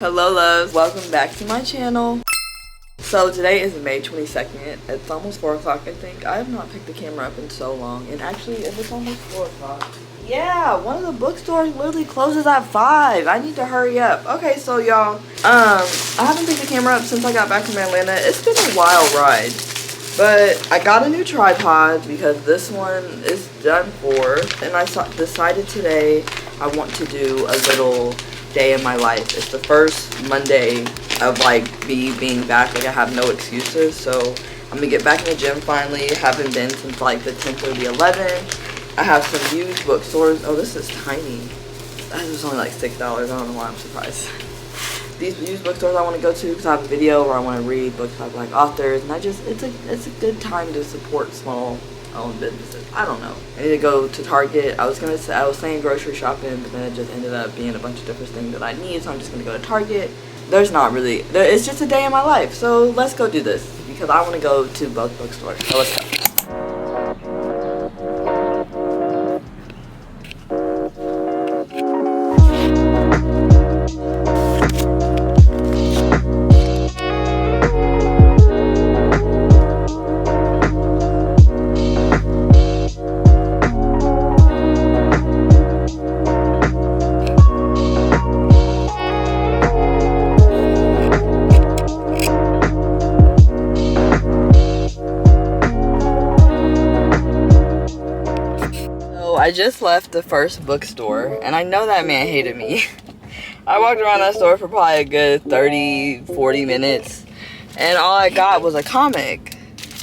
Hello loves, welcome back to my channel. So today is May 22nd. It's almost 4 o'clock I think. I have not picked the camera up in so long, and actually if it's almost 4 o'clock. Yeah, one of the bookstores literally closes at 5. I need to hurry up. Okay, so y'all, I haven't picked the camera up since I got back from Atlanta. It's been a wild ride. But I got a new tripod because this one is done for, and I decided today I want to do a little day in my life. It's the first Monday of like me being back. Like I have no excuses, so I'm gonna get back in the gym finally. Haven't been since like the 10th or the 11th. I have some used bookstores. Oh, this is tiny. That was only like $6. I don't know why I'm surprised. These used bookstores I want to go to because I have a video where I want to read books by like authors, and it's a good time to support small owned businesses. I don't know. I need to go to Target. I was saying grocery shopping, but then it just ended up being a bunch of different things that I need, so I'm just gonna go to Target. It's just a day in my life, so let's go do this because I want to go to both bookstores. So let's go. I just left the first bookstore, and I know that man hated me. I walked around that store for probably a good 30-40 minutes, and all I got was a comic.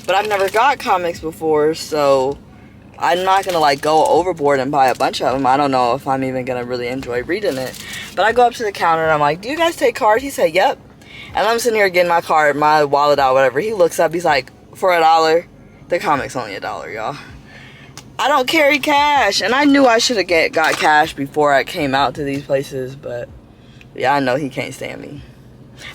But I've never got comics before, so I'm not gonna like go overboard and buy a bunch of them. I don't know if I'm even gonna really enjoy reading it. But I go up to the counter and I'm like, "Do you guys take cards?" He said, "Yep." And I'm sitting here getting my card, my wallet out, whatever. He looks up, he's like, "For $1, the comic's only $1, y'all." I don't carry cash, and I knew I should have got cash before I came out to these places, but yeah, I know he can't stand me.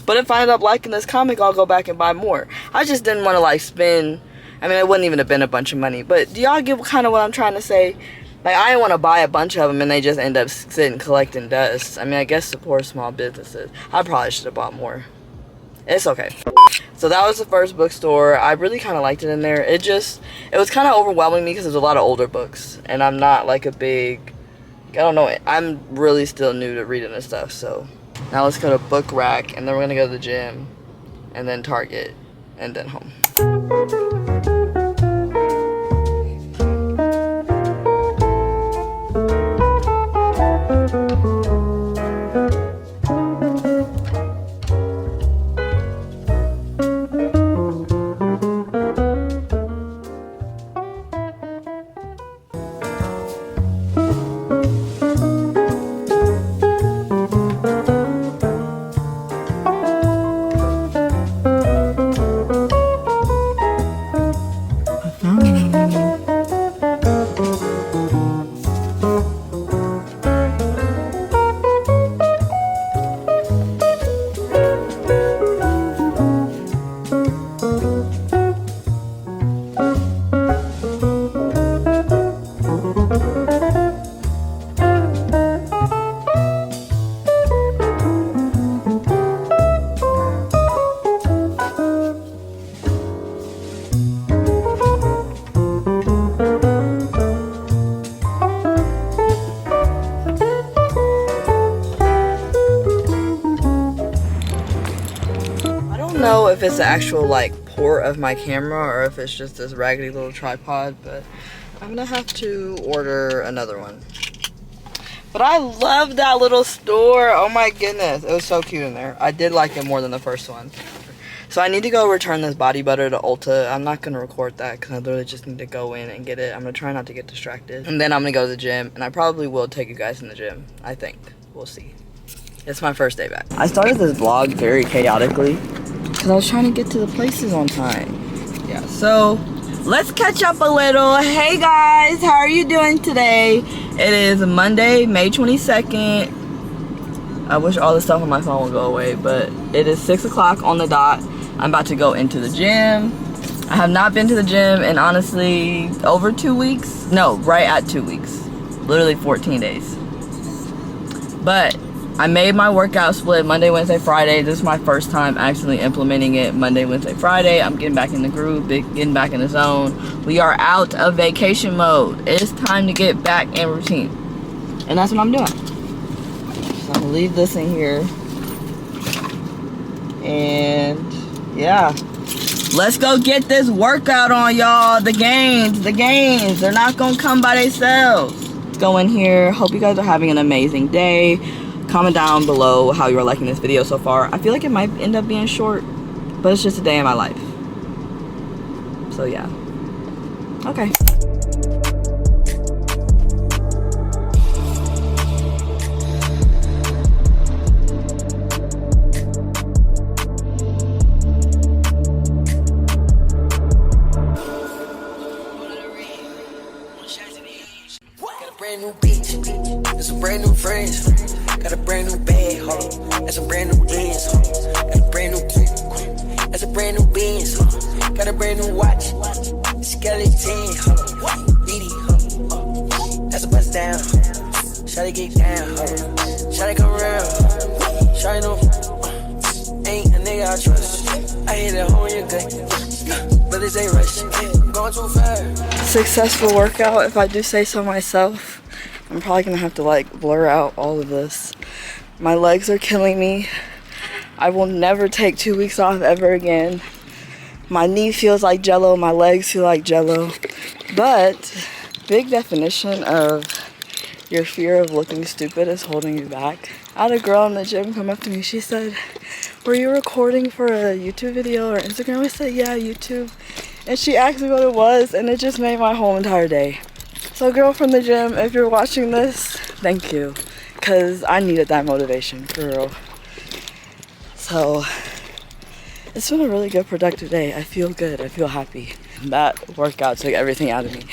But if I end up liking this comic, I'll go back and buy more. I just didn't want to like spend, I mean, it wouldn't even have been a bunch of money, but do y'all get kind of what I'm trying to say? Like, I didn't want to buy a bunch of them and they just end up sitting collecting dust. I mean, I guess support small businesses. I probably should have bought more. It's okay. So that was the first bookstore. I really kind of liked it in there. It was kind of overwhelming me because there's a lot of older books, and I'm not like a big, I don't know, I'm really still new to reading this stuff. So now let's go to Book Rack, and then we're gonna go to the gym, and then Target, and then home. Know if it's the actual like port of my camera or if it's just this raggedy little tripod, but I'm gonna have to order another one. But I love that little store. Oh my goodness, it was so cute in there. I did like it more than the first one. So I need to go return this body butter to Ulta. I'm not gonna record that because I literally just need to go in and get it. I'm gonna try not to get distracted, and then I'm gonna go to the gym, and I probably will take you guys in the gym. I think we'll see. It's my first day back. I started this vlog very chaotically because I was trying to get to the places on time. Yeah, so let's catch up a little. Hey guys, how are you doing today? It is Monday, May 22nd. I wish all the stuff on my phone would go away, but it is 6 o'clock on the dot. I'm about to go into the gym. I have not been to the gym in honestly over 2 weeks. No, right at 2 weeks. Literally 14 days. But I made my workout split Monday, Wednesday, Friday. This is my first time actually implementing it Monday, Wednesday, Friday. I'm getting back in the groove, getting back in the zone. We are out of vacation mode. It's time to get back in routine. And that's what I'm doing. So I'm gonna leave this in here. And yeah. Let's go get this workout on, y'all. The gains. They're not gonna come by themselves. Let's go in here. Hope you guys are having an amazing day. Comment down below how you're liking this video so far. I feel like it might end up being short, but it's just a day in my life. So yeah. Okay. Brand new beach, and some brand new friends. Got a brand new bag, and some brand new bands. Got a brand new coupe, and some brand new Benz. Got a brand new watch, skeleton. BD, that's a bust down. Shawty get down, shawty come around. Shawty know, ain't a nigga I trust. I hit a hole in your gut, but this ain't rush. Going too fast. Successful workout, if I do say so myself. I'm probably gonna have to like blur out all of this. My legs are killing me. I will never take 2 weeks off ever again. My knee feels like jello, my legs feel like jello. But big definition of your fear of looking stupid is holding you back. I had a girl in the gym come up to me. She said, "Were you recording for a YouTube video or Instagram?" I said, "Yeah, YouTube." And she asked me what it was, and it just made my whole entire day. So girl from the gym, if you're watching this, thank you. Because I needed that motivation, for real. So, it's been a really good, productive day. I feel good, I feel happy. That workout took everything out of me.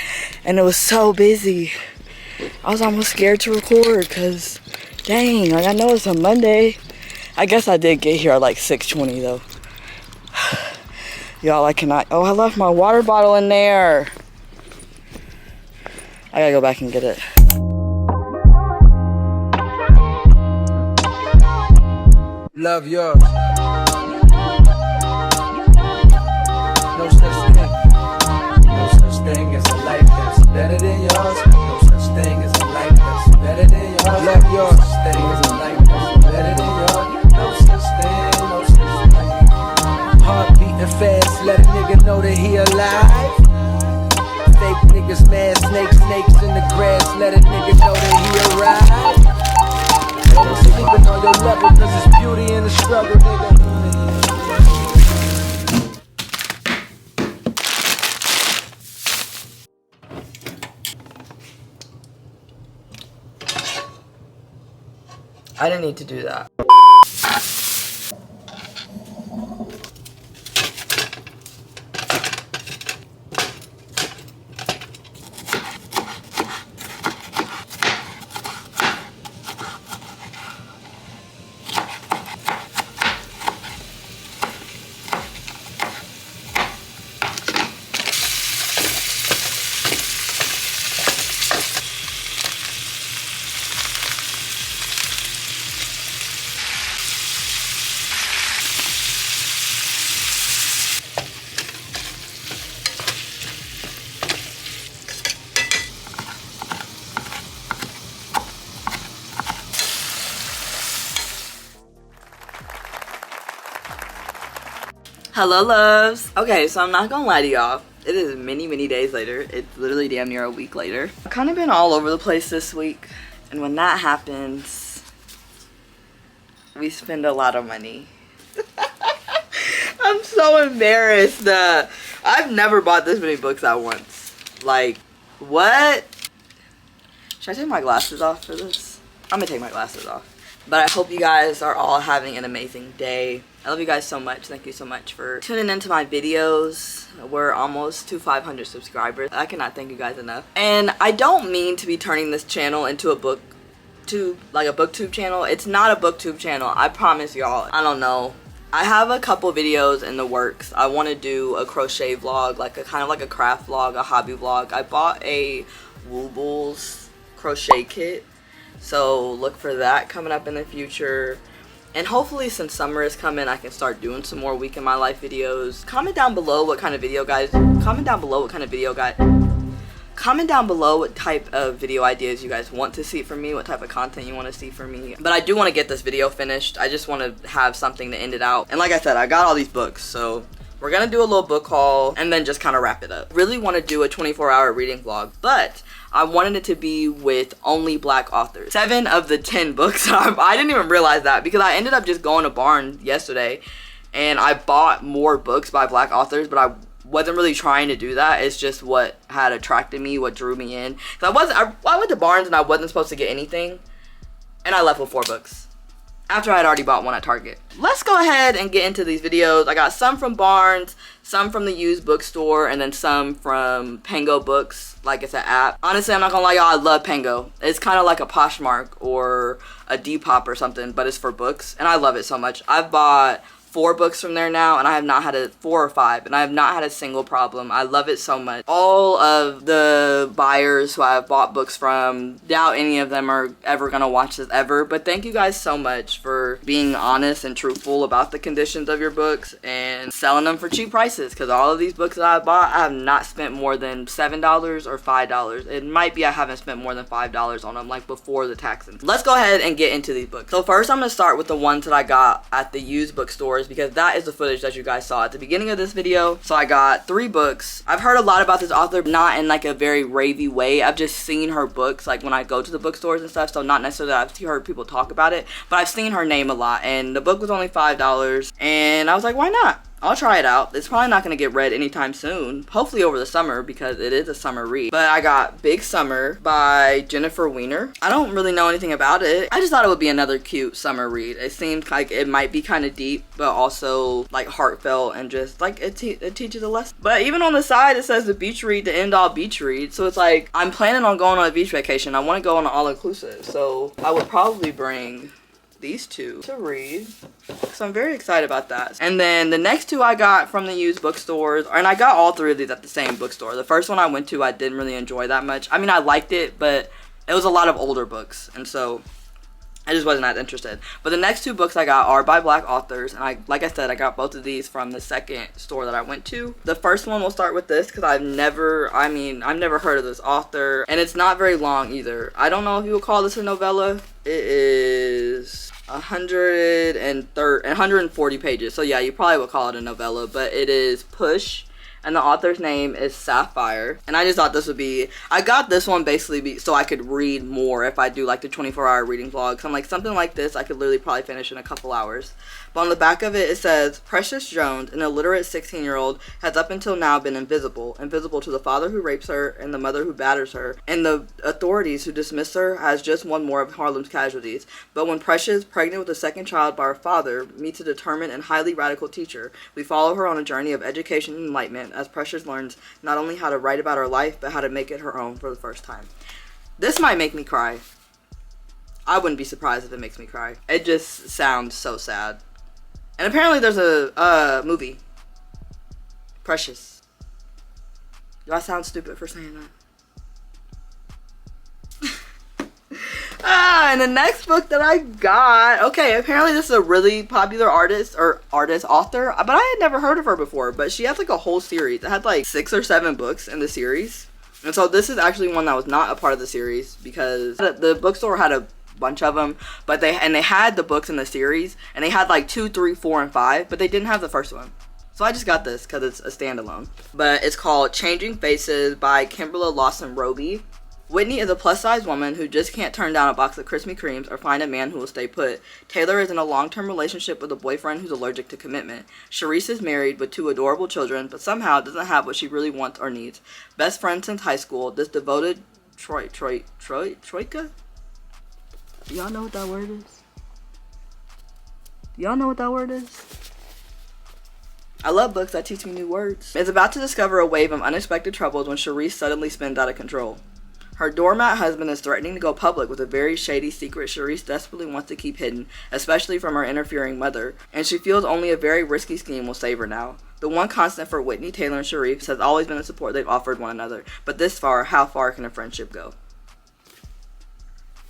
And it was so busy. I was almost scared to record, because, dang, like I know it's a Monday. I guess I did get here at like 6:20 though. Y'all, I cannot. Oh, I left my water bottle in there. I gotta go back and get it. Love yours. No such thing. No such thing as a life that's better than yours. No such thing as a life that's better than yours. Love yours. No such thing as a life that's better than yours. No such thing. No such thing. Heart beating fast, let a nigga know that he alive. Fake niggas mad, snakes in the grass, let a nigga know that he arrived. Don't sleeping on your level, cause it's beauty in the struggle, nigga. I didn't need to do that. Hello loves. Okay, so I'm not gonna lie to y'all. It is many days later. It's literally damn near a week later. I've kind of been all over the place this week, and when that happens, we spend a lot of money. I'm so embarrassed. I've never bought this many books at once. Like, what? Should I take my glasses off for this? I'm gonna take my glasses off. But I hope you guys are all having an amazing day. I love you guys so much. Thank you so much for tuning into my videos. We're almost to 500 subscribers. I cannot thank you guys enough. And I don't mean to be turning this channel into a booktube, like a booktube channel. It's not a booktube channel. I promise y'all. I don't know. I have a couple videos in the works. I want to do a crochet vlog, like a kind of like a craft vlog, a hobby vlog. I bought a Woobles crochet kit. So look for that coming up in the future. And hopefully since summer is coming, I can start doing some more week in my life videos. Comment down below what type of video ideas you guys want to see from me, what type of content you want to see from me. But I do want to get this video finished. I just want to have something to end it out. And like I said, I got all these books, so we're gonna do a little book haul and then just kind of wrap it up. Really want to do a 24-hour reading vlog, but I wanted it to be with only Black authors. 7 of the 10 books, I didn't even realize that because I ended up just going to Barnes yesterday and I bought more books by Black authors, but I wasn't really trying to do that. It's just what had attracted me, what drew me in. So I went to Barnes and I wasn't supposed to get anything, and I left with 4 books after I had already bought one at Target. Let's go ahead and get into these videos. I got some from Barnes, some from the used bookstore, and then some from Pango Books, like it's an app. Honestly, I'm not gonna lie, y'all, I love Pango. It's kind of like a Poshmark or a Depop or something, but it's for books, and I love it so much. I've bought 4 books from there now, and I have not had 4 or 5, and I have not had a single problem. I love it so much. All of the buyers who I've bought books from, doubt any of them are ever gonna watch this ever, but thank you guys so much for being honest and truthful about the conditions of your books and selling them for cheap prices, because all of these books that I bought, I have not spent more than $7 or $5. It might be I haven't spent more than $5 on them, like before the taxes. Let's go ahead and get into these books. So first I'm gonna start with the ones that I got at the used bookstores, because that is the footage that you guys saw at the beginning of this video. So I got 3 books. I've heard a lot about this author, not in like a very ravey way. I've just seen her books like when I go to the bookstores and stuff, so not necessarily that I've heard people talk about it, but I've seen her name a lot, and the book was only $5, and I was like, why not? I'll try it out. It's probably not going to get read anytime soon. Hopefully over the summer, because it is a summer read. But I got Big Summer by Jennifer Weiner. I don't really know anything about it. I just thought it would be another cute summer read. It seemed like it might be kind of deep, but also like heartfelt, and just like it teaches a lesson. But even on the side, it says the beach read, the end all beach read. So it's like, I'm planning on going on a beach vacation. I want to go on an all-inclusive. So I would probably bring these 2 to read, so I'm very excited about that. And then the next 2 I got from the used bookstores, and I got all 3 of these at the same bookstore. The first one I went to, I didn't really enjoy that much. I mean, I liked it, but it was a lot of older books, and so I just wasn't that interested. But the next 2 books I got are by Black authors, and like I said, I got both of these from the second store that I went to. The first one, we'll start with this, because I've never heard of this author, and it's not very long either. I don't know if you would call this a novella. It is 140 pages, so yeah, you probably would call it a novella, but it is Push, and the author's name is Sapphire. And I just thought this would be, I got this one basically so I could read more if I do like the 24-hour reading vlog. So I'm like, something like this I could literally probably finish in a couple hours. But on the back of it, it says, Precious Jones, an illiterate 16-year-old, has up until now been invisible to the father who rapes her and the mother who batters her, and the authorities who dismiss her as just one more of Harlem's casualties. But when Precious, pregnant with a second child by her father, meets a determined and highly radical teacher, we follow her on a journey of education and enlightenment as Precious learns not only how to write about her life, but how to make it her own for the first time. This might make me cry. I wouldn't be surprised if it makes me cry. It just sounds so sad. And apparently there's a movie, Precious. Do I sound stupid for saying that? And the next book that I got, okay, apparently this is a really popular author, but I had never heard of her before, but she has like a whole series. It had like 6 or 7 books in the series. And so this is actually one that was not a part of the series, because the bookstore had a bunch of them, but they had the books in the series, and they had like 2, 3, 4, and 5, but they didn't have the first one. So I just got this because it's a standalone. But it's called Changing Faces by Kimberly Lawson Roby. Whitney is a plus-size woman who just can't turn down a box of Krispy Kremes or find a man who will stay put. Taylor is in a long-term relationship with a boyfriend who's allergic to commitment. Charisse is married with 2 adorable children, but somehow doesn't have what she really wants or needs. Best friend since high school, this devoted Troika? Do y'all know what that word is? Do y'all know what that word is? I love books that teach me new words. Is about to discover a wave of unexpected troubles when Charisse suddenly spins out of control. Her doormat husband is threatening to go public with a very shady secret Charisse desperately wants to keep hidden, especially from her interfering mother, and she feels only a very risky scheme will save her now. The one constant for Whitney, Taylor, and Charisse has always been the support they've offered one another, but this far, how far can a friendship go?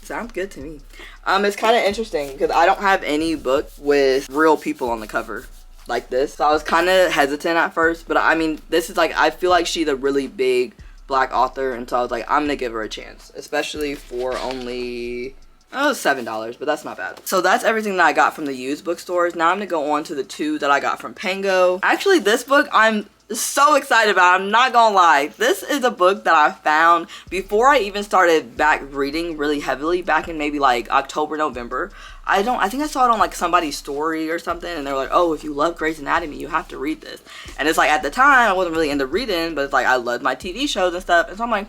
Sounds good to me. It's kind of interesting because I don't have any book with real people on the cover like this. So I was kind of hesitant at first, but I mean, this is like, I feel like she's a really big Black author, and so I was like, I'm gonna give her a chance, especially for only $7, but that's not bad. So that's everything that I got from the used bookstores. Now I'm gonna go on to the 2 that I got from Pango. Actually, this book I'm so excited about. I'm not gonna lie. This is a book that I found before I even started back reading really heavily back in maybe like October, November. I think I saw it on like somebody's story or something, and they're like, oh, if you love Grey's Anatomy, you have to read this. And it's like, at the time I wasn't really into reading, but it's like I loved my TV shows and stuff, and so I'm like,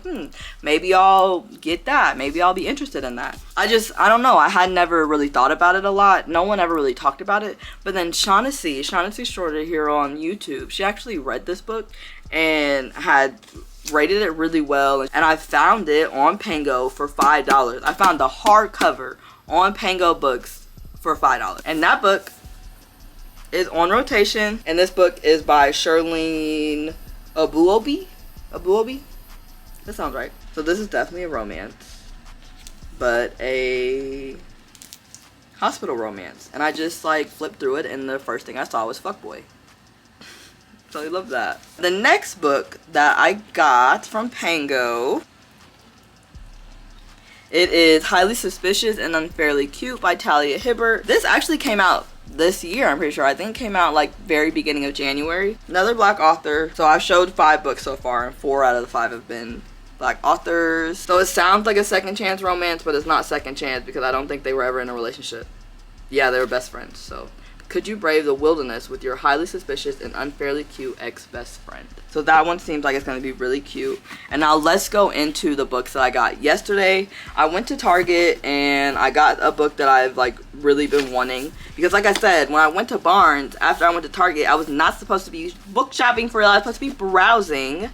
maybe I'll get that, maybe I'll be interested in that. I don't know, I had never really thought about it a lot. No one ever really talked about it. But then Shaughnessy Shorter here on YouTube, she actually read this book and had rated it really well, and I found it on Pango for $5. I found the hardcover on Pango Books for $5, and that book is on rotation, and this book is by shaylajanaebusiness. That sounds right. So this is definitely a romance, but a hospital romance, and I just like flipped through it, and the first thing I saw was fuckboy. So I love that. The next book that I got from Pango, it is Highly Suspicious and Unfairly Cute by Talia Hibbert. This actually came out this year, I'm pretty sure. I think it came out like very beginning of January. Another Black author. So I've showed 5 books so far, and 4 out of the 5 have been Black authors. So it sounds like a second chance romance, but it's not second chance because I don't think they were ever in a relationship. Yeah, they were best friends. So could you brave the wilderness with your highly suspicious and unfairly cute ex-best friend? So that one seems like it's going to be really cute. And now let's go into the books that I got. Yesterday, I went to Target and I got a book that I've like really been wanting. Because like I said, when I went to Barnes, after I went to Target, I was not supposed to be book shopping for real. I was supposed to be browsing,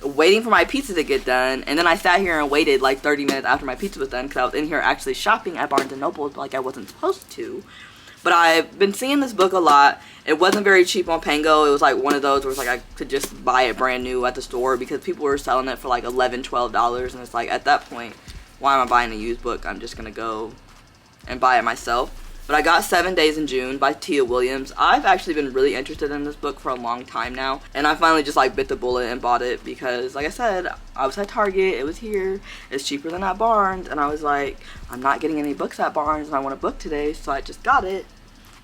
waiting for my pizza to get done. And then I sat here and waited like 30 minutes after my pizza was done because I was in here actually shopping at Barnes & Noble like I wasn't supposed to. But I've been seeing this book a lot. It wasn't very cheap on Pango. It was like one of those where it's like I could just buy it brand new at the store because people were selling it for like $11, $12. And it's like, at that point, why am I buying a used book? I'm just going to go and buy it myself. But I got 7 Days in June by Tia Williams. I've actually been really interested in this book for a long time now. And I finally just like bit the bullet and bought it because, like I said, I was at Target. It was here. It's cheaper than at Barnes. And I was like, I'm not getting any books at Barnes and I want a book today. So I just got it.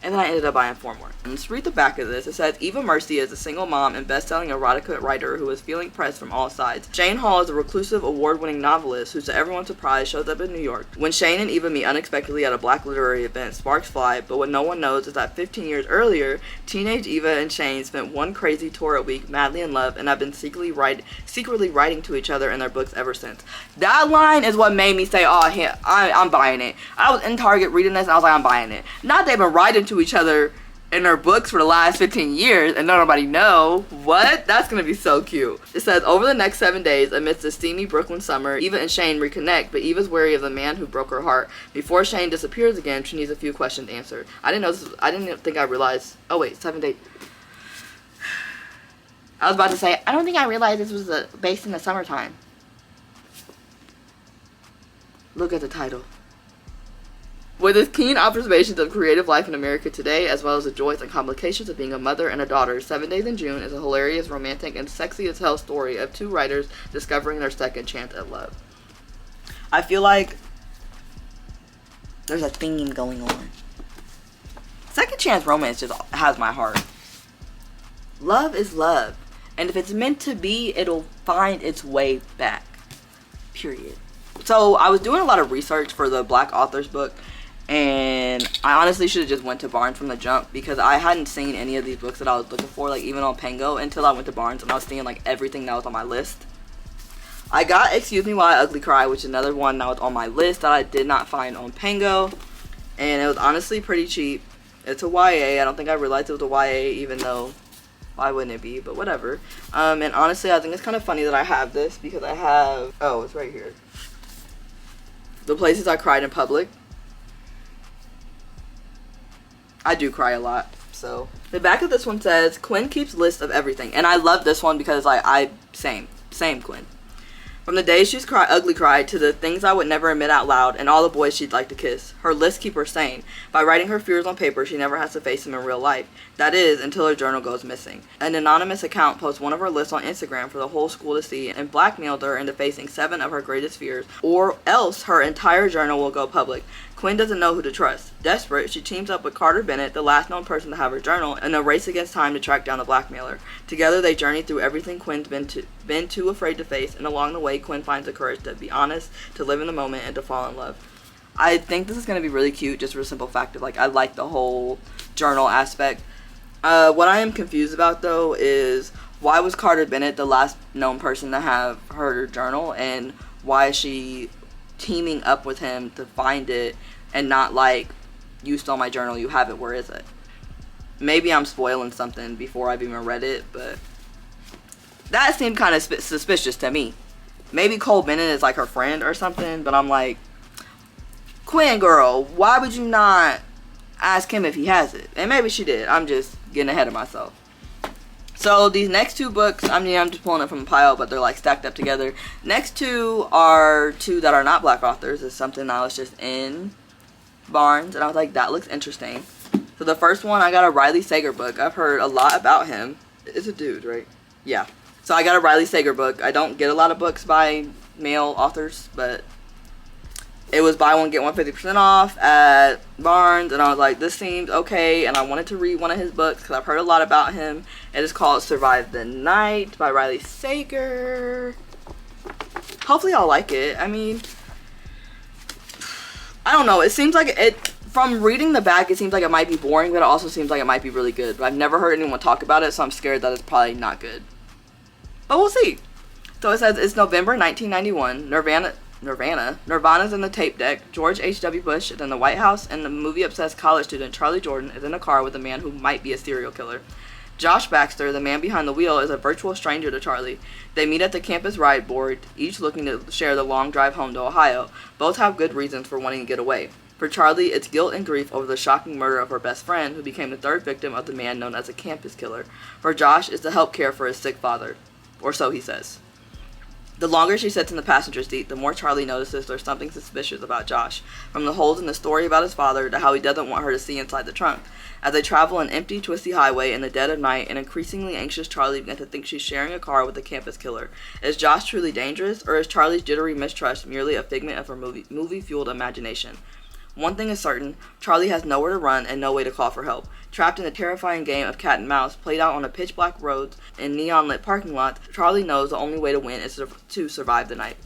And then I ended up buying 4 more. And let's read the back of this. It says, Eva Mercy is a single mom and best-selling erotica writer who is feeling pressed from all sides. Shane Hall is a reclusive, award-winning novelist who, to everyone's surprise, shows up in New York. When Shane and Eva meet unexpectedly at a Black literary event, sparks fly, but what no one knows is that 15 years earlier, teenage Eva and Shane spent one crazy tour a week, madly in love, and have been secretly writing to each other in their books ever since. That line is what made me say, oh, yeah, I'm buying it. I was in Target reading this, and I was like, I'm buying it. Not they've been writing to each other in their books for the last 15 years and nobody know. What? That's gonna be so cute. It says, over the next 7 days, amidst the steamy Brooklyn summer, Eva and Shane reconnect, but Eva's wary of the man who broke her heart. Before Shane disappears again, she needs a few questions answered. I didn't think I realized. Oh wait, 7 days. I was about to say, I don't think I realized this was based in the summertime. Look at the title. With his keen observations of creative life in America today, as well as the joys and complications of being a mother and a daughter, 7 Days in June is a hilarious, romantic, and sexy as hell story of 2 writers discovering their second chance at love. I feel like there's a theme going on. Second chance romance just has my heart. Love is love. And if it's meant to be, it'll find its way back. Period. So I was doing a lot of research for the Black authors book. And I honestly should have just went to Barnes from the jump because I hadn't seen any of these books that I was looking for, like even on Pango, until I went to Barnes and I was seeing like everything that was on my list. I got Excuse Me While I Ugly Cry, which is another one that was on my list that I did not find on Pango. And it was honestly pretty cheap. It's a YA. I don't think I realized it was a YA, even though why wouldn't it be? But whatever. And honestly, I think it's kind of funny that I have this because I have, oh, it's right here. The Places I Cried in Public. I do cry a lot. So the back of this one says, Quinn keeps lists of everything. And I love this one because like same Quinn. From the days she's ugly cried to the things I would never admit out loud and all the boys she'd like to kiss. Her lists keep her sane. By writing her fears on paper, she never has to face them in real life. That is, until her journal goes missing. An anonymous account posts one of her lists on Instagram for the whole school to see and blackmailed her into facing 7 of her greatest fears, or else her entire journal will go public. Quinn doesn't know who to trust. Desperate, she teams up with Carter Bennett, the last known person to have her journal, in a race against time to track down the blackmailer. Together, they journey through everything Quinn's been too afraid to face, and along the way, Quinn finds the courage to be honest, to live in the moment, and to fall in love. I think this is going to be really cute, just for the simple fact of, like, I like the whole journal aspect. What I am confused about, though, is why was Carter Bennett the last known person to have her journal, and why is she teaming up with him to find it and not like, you stole my journal, you have it, where is it? Maybe I'm spoiling something before I've even read it, but that seemed kind of suspicious to me. Maybe Cole Bennett is like her friend or something, but I'm like, Quinn girl, why would you not ask him if he has it? And maybe she did. I'm just getting ahead of myself. So these next 2 books, I'm just pulling it from a pile, but they're like stacked up together. Next 2 are 2 that are not black authors. It's something I was just in Barnes, and I was like, that looks interesting. So the first one, I got a Riley Sager book. I've heard a lot about him. It's a dude, right? Yeah. So I got a Riley Sager book. I don't get a lot of books by male authors, but it was buy one, get one 50% off at Barnes, and I was like, this seems okay, and I wanted to read one of his books because I've heard a lot about him. It is called Survive the Night by Riley Sager. Hopefully I'll like it. I mean, I don't know. It seems like from reading the back, it seems like it might be boring, but it also seems like it might be really good. But I've never heard anyone talk about it, so I'm scared that it's probably not good. But we'll see. So it says it's November 1991. Nirvana's in the tape deck. George H.W. Bush is in the White House, and the movie-obsessed college student Charlie Jordan is in a car with a man who might be a serial killer. Josh Baxter, the man behind the wheel, is a virtual stranger to Charlie. They meet at the campus ride board, each looking to share the long drive home to Ohio. Both have good reasons for wanting to get away. For Charlie, it's guilt and grief over the shocking murder of her best friend, who became the 3rd victim of the man known as a campus killer. For Josh, it's to help care for his sick father. Or so he says. The longer she sits in the passenger seat, the more Charlie notices there's something suspicious about Josh, from the holes in the story about his father to how he doesn't want her to see inside the trunk. As they travel an empty, twisty highway in the dead of night, an increasingly anxious Charlie begins to think she's sharing a car with a campus killer. Is Josh truly dangerous, or is Charlie's jittery mistrust merely a figment of her movie-fueled imagination? One thing is certain, Charlie has nowhere to run and no way to call for help. Trapped in a terrifying game of cat and mouse played out on a pitch-black roads and neon-lit parking lots, Charlie knows the only way to win is to survive the night.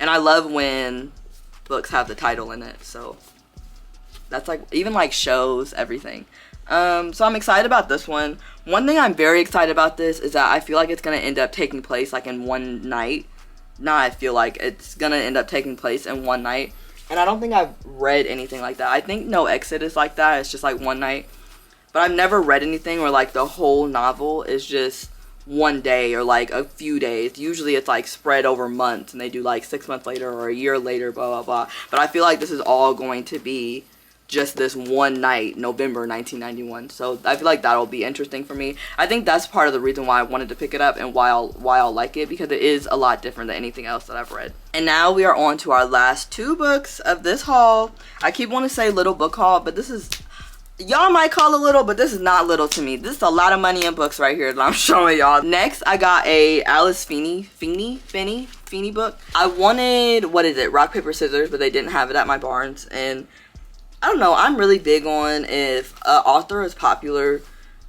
And I love when books have the title in it, so that's like, even like shows, everything. So I'm excited about this one. One thing I'm very excited about this is that I feel like it's going to end up taking place like in one night. I feel like it's going to end up taking place in one night. And I don't think I've read anything like that. I think No Exit is like that. It's just like one night. But I've never read anything where like the whole novel is just one day or like a few days. Usually it's like spread over months and they do like 6 months later or a year later, blah, blah, blah. But I feel like this is all going to be just this one night, November 1991. So I feel like that'll be interesting for me. I think that's part of the reason why I wanted to pick it up and why I'll like it, because it is a lot different than anything else that I've read. And now we are on to our last 2 books of this haul. I keep wanting to say little book haul, but this is, y'all might call it little, but this is not little to me. This is a lot of money in books right here that I'm showing y'all. Next, I got a Alice Feeney book. I wanted, Rock, Paper, Scissors, but they didn't have it at my Barnes. And I don't know, I'm really big on if an author is popular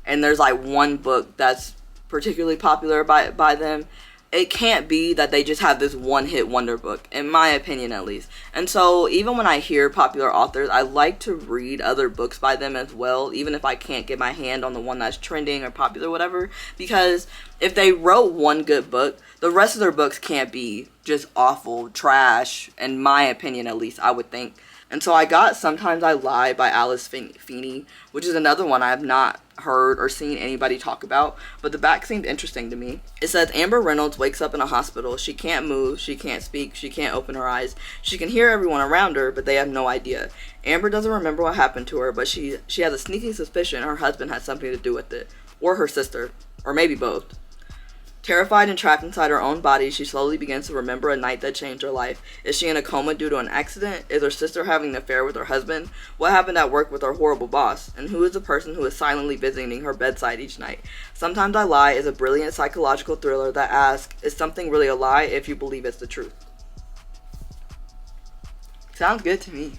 and there's like one book that's particularly popular by them, it can't be that they just have this one-hit wonder book, in my opinion at least. And so even when I hear popular authors, I like to read other books by them as well, even if I can't get my hand on the one that's trending or popular or whatever, because if they wrote one good book, the rest of their books can't be just awful, trash, in my opinion at least, I would think. And so I got Sometimes I Lie by Alice Feeney, which is another one I have not heard or seen anybody talk about, but the back seemed interesting to me. It says Amber Reynolds wakes up in a hospital. She can't move, she can't speak, she can't open her eyes. She can hear everyone around her, but they have no idea. Amber doesn't remember what happened to her, but she has a sneaking suspicion her husband had something to do with it, or her sister, or maybe both. Terrified and trapped inside her own body, she slowly begins to remember a night that changed her life. Is she in a coma due to an accident? Is her sister having an affair with her husband? What happened at work with her horrible boss? And who is the person who is silently visiting her bedside each night? Sometimes I Lie is a brilliant psychological thriller that asks, is something really a lie if you believe it's the truth? Sounds good to me.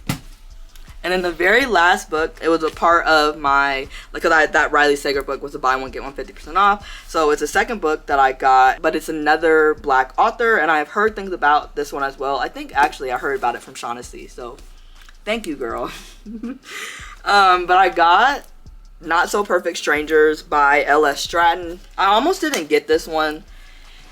And then the very last book, it was a part of my, that Riley Sager book was a buy one, get one 50% off. So it's a second book that I got, but it's another Black author, and I've heard things about this one as well. I think actually I heard about it from Shaughnessy, so thank you, girl. But I got Not So Perfect Strangers by L.S. Stratton. I almost didn't get this one.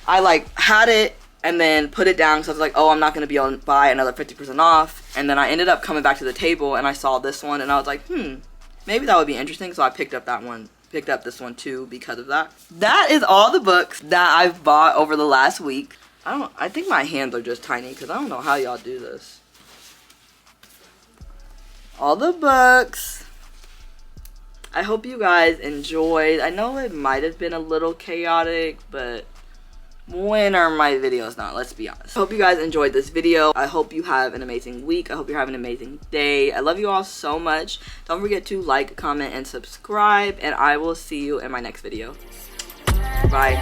I had it and then put it down because I was like, oh, I'm not going to be able to buy another 50% off. And then I ended up coming back to the table and I saw this one and I was like, maybe that would be interesting. So I picked up this one too because of that. That is all the books that I've bought over the last week. I think my hands are just tiny because I don't know how y'all do this. All the books. I hope you guys enjoyed. I know it might have been a little chaotic, but when are my videos not? Let's be honest. I hope you guys enjoyed this video. I hope you have an amazing week. I hope you're having an amazing day. I love you all so much. Don't forget to like, comment, and subscribe, and I will see you in my next video. Bye.